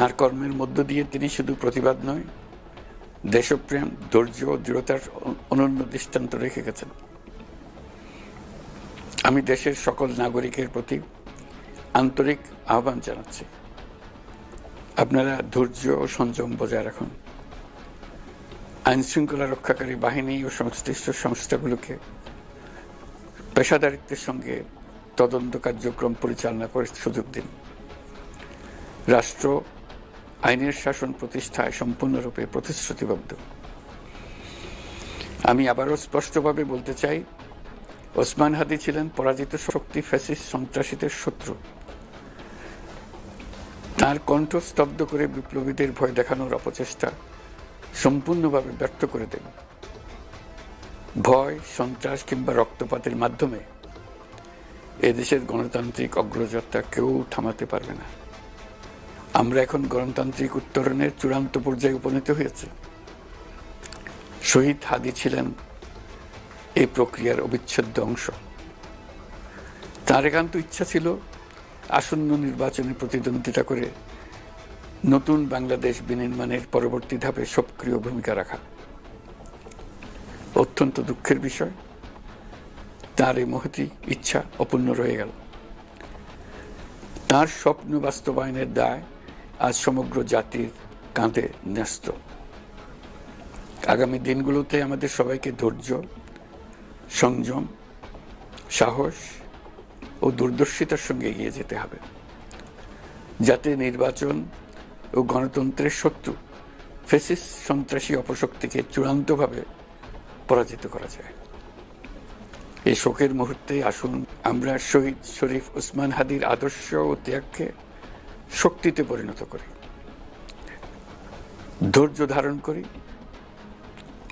তাঁর কর্মের মধ্য দিয়ে তিনি শুধু প্রতিবাদ নয়, দেশপ্রেম, ধৈর্য ও দৃঢ়তার অনন্য দৃষ্টান্ত রেখে গেছেন। আমি দেশের সকল নাগরিকের প্রতি আন্তরিক আহ্বান জানাচ্ছি, আপনারা ধৈর্য ও সংযম বজায় রাখুন। আইন শৃঙ্খলা রক্ষাকারী বাহিনী ও সংশ্লিষ্ট সংস্থাগুলোকে পেশাদারিত্বের সঙ্গে তদন্ত কার্যক্রম পরিচালনা করে সুযোগ দিন। রাষ্ট্র আইনের শাসন প্রতিষ্ঠায় সম্পূর্ণরূপে প্রতিশ্রুতিবদ্ধ। আমি আবারও স্পষ্টভাবে বলতে চাই, ওসমান হাদী ছিলেন পরাজিত শক্তি, ফ্যাসিস্ট সন্ত্রাসীদের শত্রু। তার কণ্ঠ স্তব্ধ করে বিপ্লবীদের ভয় দেখানোর অপচেষ্টা সম্পূর্ণভাবে ব্যর্থ করে দেন। ভয়, সন্ত্রাস কিংবা রক্তপাতের মাধ্যমে এদেশের গণতান্ত্রিক অগ্রযাত্রা কেউ থামাতে পারবে না। আমরা এখন গণতান্ত্রিক উত্তরণের চূড়ান্ত পর্যায়ে উপনীত হয়েছে। শহীদ হাদী ছিলেন এই প্রক্রিয়ার অবিচ্ছেদ্য অংশ। তার একান্ত ইচ্ছা ছিল আসন্ন নির্বাচনে প্রতিদ্বন্দ্বিতা করে নতুন বাংলাদেশ বিনির্মাণের পরবর্তী ধাপে সক্রিয় ভূমিকা রাখা। অত্যন্ত দুঃখের বিষয়, তার এই মহতী ইচ্ছা অপূর্ণ রয়ে গেল। তার স্বপ্ন বাস্তবায়নের দায় আজ সমগ্র জাতির কাঁধে ন্যস্ত। আগামী দিনগুলোতে আমাদের সবাইকে ধৈর্য, সংযম, সাহস ও দূরদর্শিতার সঙ্গে এগিয়ে যেতে হবে, যাতে নির্বাচন ও গণতন্ত্রের শত্রু ফ্যাসিস্ট সন্ত্রাসী অপশক্তিকে চূড়ান্তভাবে পরাজিত করা যায়। এই শোকের মুহূর্তে আসুন আমরা শহীদ শরীফ ওসমান হাদীর আদর্শ ও ত্যাগকে শক্তিতে পরিণত করি, ধৈর্য ধারণ করি,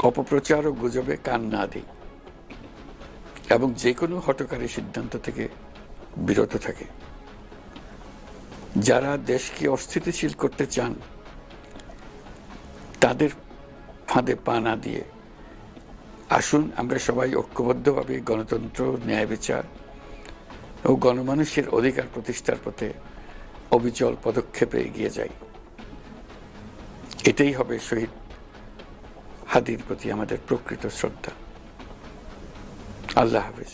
অপপ্রচার ও গুজবে কান না দিই এবং যে কোনো হঠকারী সিদ্ধান্ত থেকে বিরত থাকে। যারা দেশকে অস্থিতিশীল করতে চান তাদের ফাঁদে পা না দিয়ে আসুন আমরা সবাই ঐক্যবদ্ধভাবে গণতন্ত্র, ন্যায় বিচার ও গণমানুষের অধিকার প্রতিষ্ঠার পথে অবিচল পদক্ষেপে এগিয়ে যাই। এটাই হবে শহীদ হাদীর প্রতি আমাদের প্রকৃত শ্রদ্ধা। আল্লাহ হাফেজ।